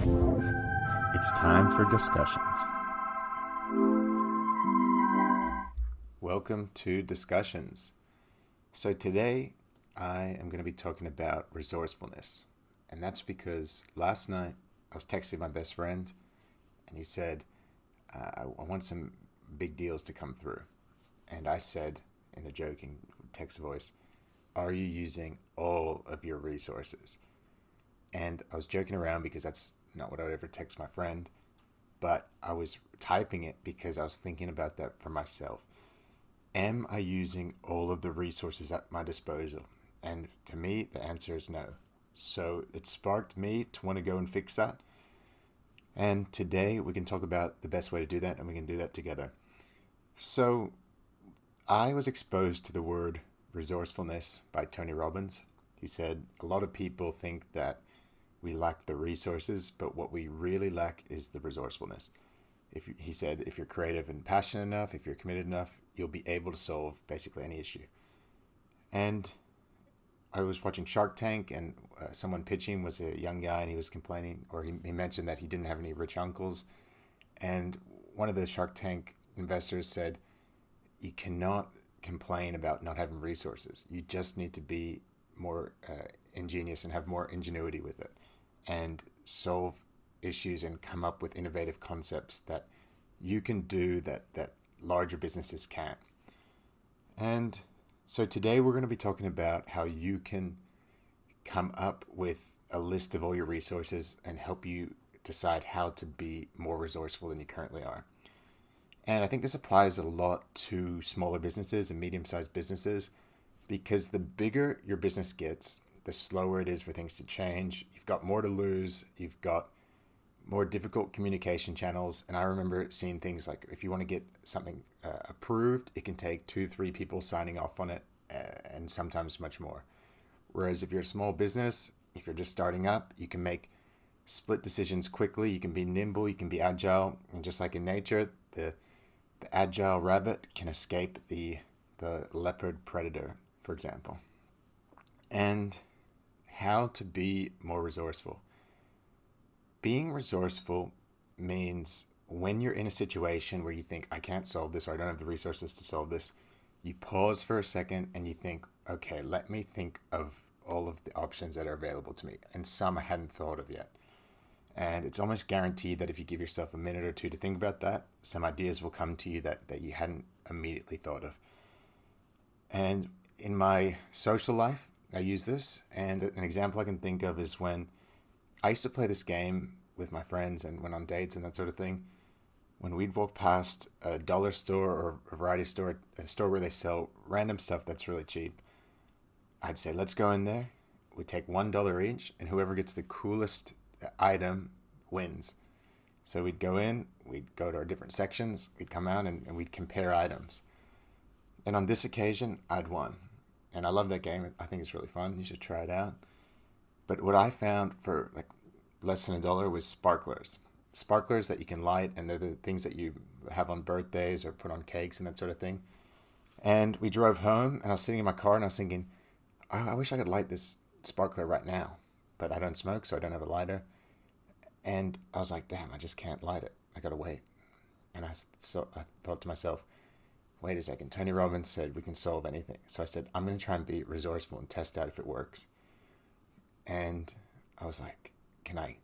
It's time for discussions. Welcome to Discussions. So today I am going to be talking about resourcefulness. And that's because last night I was texting my best friend and he said, I want some big deals to come through. And I said in a joking text voice, are you using all of your resources? And I was joking around because that's not what I would ever text my friend, but I was typing it because I was thinking about that for myself. Am I using all of the resources at my disposal? And to me, the answer is no. So it sparked me to want to go and fix that. And today we can talk about the best way to do that, and we can do that together. So I was exposed to the word resourcefulness by Tony Robbins. He said a lot of people think that we lack the resources, but what we really lack is the resourcefulness. He said, if you're creative and passionate enough, if you're committed enough, you'll be able to solve basically any issue. And I was watching Shark Tank, and someone pitching was a young guy, and he was complaining, or he mentioned that he didn't have any rich uncles. And one of the Shark Tank investors said, you cannot complain about not having resources. You just need to be more ingenious and have more ingenuity with it, and solve issues and come up with innovative concepts that you can do that larger businesses can't. And so today we're going to be talking about how you can come up with a list of all your resources and help you decide how to be more resourceful than you currently are. And I think this applies a lot to smaller businesses and medium-sized businesses, because the bigger your business gets, the slower it is for things to change. You've got more to lose. You've got more difficult communication channels. And I remember seeing things like, if you want to get something approved, it can take 2-3 people signing off on it, and sometimes much more. Whereas if you're a small business, if you're just starting up, you can make split decisions quickly. You can be nimble. You can be agile. And just like in nature, the agile rabbit can escape the leopard predator, for example. And how to be more resourceful. Being resourceful means when you're in a situation where you think, I can't solve this, or I don't have the resources to solve this, you pause for a second and you think, okay, let me think of all of the options that are available to me. And some I hadn't thought of yet. And it's almost guaranteed that if you give yourself a minute or two to think about that, some ideas will come to you that you hadn't immediately thought of. And in my social life, I use this. And an example I can think of is when I used to play this game with my friends and went on dates and that sort of thing. When we'd walk past a dollar store or a variety store, a store where they sell random stuff that's really cheap, I'd say, let's go in there. We'd take $1 each, and whoever gets the coolest item wins. So we'd go in, we'd go to our different sections, we'd come out and we'd compare items. And on this occasion, I'd won. And I love that game. I think it's really fun. You should try it out. But what I found for like less than $1 was sparklers. Sparklers that you can light, and they're the things that you have on birthdays or put on cakes and that sort of thing. And we drove home, and I was sitting in my car, and I was thinking, I wish I could light this sparkler right now. But I don't smoke, so I don't have a lighter. And I was like, damn, I just can't light it. I got to wait. And I thought to myself, wait a second, Tony Robbins said we can solve anything. So I said, I'm going to try and be resourceful and test out if it works. And I was like, can I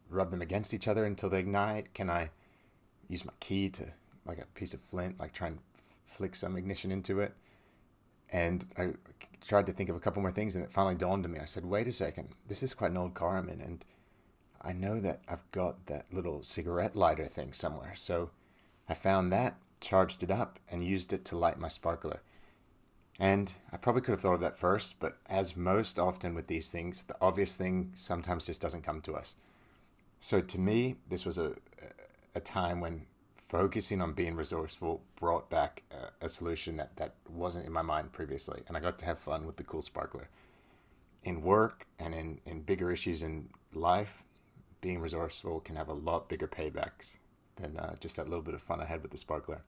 rub them against each other until they ignite? Can I use my key to, like a piece of flint, like try and flick some ignition into it? And I tried to think of a couple more things, and it finally dawned on me. I said, wait a second, this is quite an old car I'm in, and I know that I've got that little cigarette lighter thing somewhere. So I found that, charged it up, and used it to light my sparkler. And I probably could have thought of that first, but as most often with these things, the obvious thing sometimes just doesn't come to us. So to me, this was a time when focusing on being resourceful brought back a solution that wasn't in my mind previously. And I got to have fun with the cool sparkler. In work and in bigger issues in life, being resourceful can have a lot bigger paybacks than just that little bit of fun I had with the sparkler.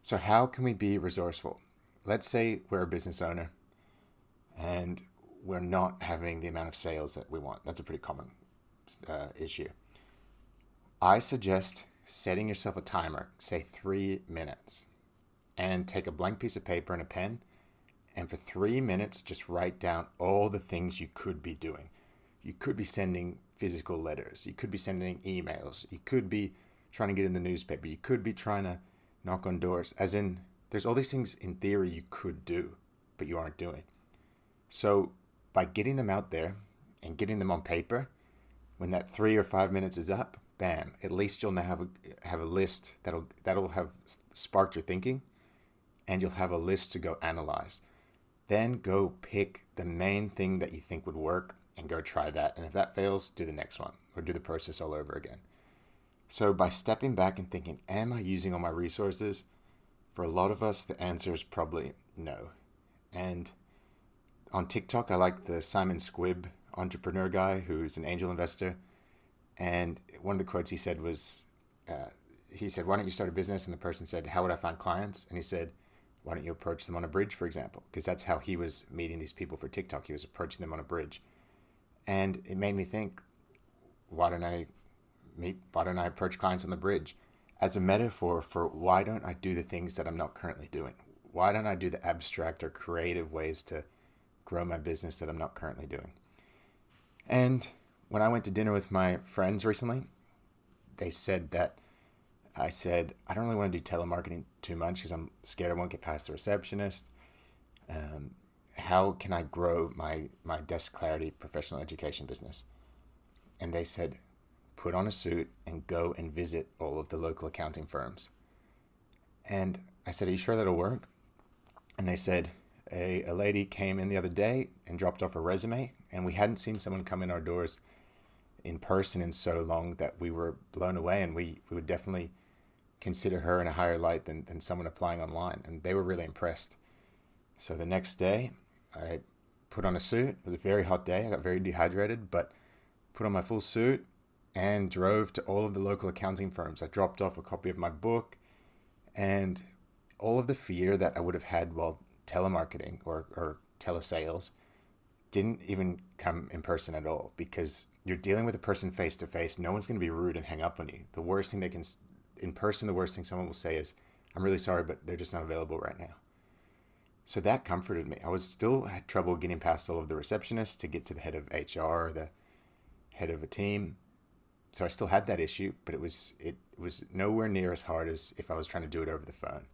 So how can we be resourceful? Let's say we're a business owner and we're not having the amount of sales that we want. That's a pretty common issue. I suggest setting yourself a timer, say 3 minutes, and take a blank piece of paper and a pen, and for 3 minutes, just write down all the things you could be doing. You could be sending physical letters. You could be sending emails. You could be trying to get in the newspaper. You could be trying to knock on doors. As in, there's all these things in theory you could do, but you aren't doing. So by getting them out there and getting them on paper, when that 3 or 5 minutes is up, bam, at least you'll now have a list that'll have sparked your thinking, and you'll have a list to go analyze. Then go pick the main thing that you think would work and go try that. And if that fails, do the next one or do the process all over again. So by stepping back and thinking, am I using all my resources? For a lot of us, the answer is probably no. And on TikTok, I like the Simon Squibb entrepreneur guy who's an angel investor. And one of the quotes he said was, why don't you start a business? And the person said, how would I find clients? And he said, why don't you approach them on a bridge, for example? Because that's how he was meeting these people for TikTok. He was approaching them on a bridge. And it made me think, why don't I approach clients on the bridge? As a metaphor for why don't I do the things that I'm not currently doing? Why don't I do the abstract or creative ways to grow my business that I'm not currently doing? And when I went to dinner with my friends recently, they said that I said, I don't really want to do telemarketing too much because I'm scared I won't get past the receptionist. How can I grow my Desk Clarity professional education business? And they said, put on a suit and go and visit all of the local accounting firms. And I said, are you sure that'll work? And they said, a lady came in the other day and dropped off a resume, and we hadn't seen someone come in our doors in person in so long that we were blown away, and we would definitely consider her in a higher light than someone applying online. And they were really impressed. So the next day, I put on a suit. It was a very hot day. I got very dehydrated, but put on my full suit and drove to all of the local accounting firms. I dropped off a copy of my book, and all of the fear that I would have had while telemarketing or telesales didn't even come in person at all, because you're dealing with a person face to face. No one's going to be rude and hang up on you. The worst thing in person, the worst thing someone will say is, I'm really sorry, but they're just not available right now. So that comforted me. I had trouble getting past all of the receptionists to get to the head of HR or the head of a team. So I still had that issue, but it was nowhere near as hard as if I was trying to do it over the phone.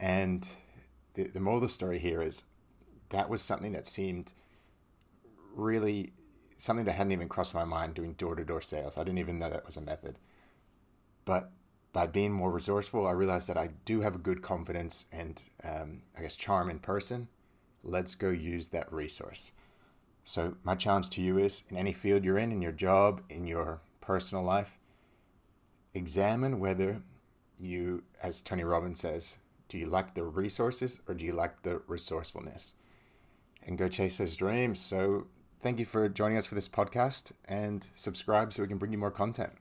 And the moral of the story here is that was something that seemed really something that hadn't even crossed my mind, doing door-to-door sales. I didn't even know that was a method. But by being more resourceful, I realized that I do have a good confidence and charm in person. Let's go use that resource. So my challenge to you is, in any field you're in your job, in your personal life, examine whether you, as Tony Robbins says, do you like the resources or do you like the resourcefulness? And go chase those dreams. So thank you for joining us for this podcast, and subscribe so we can bring you more content.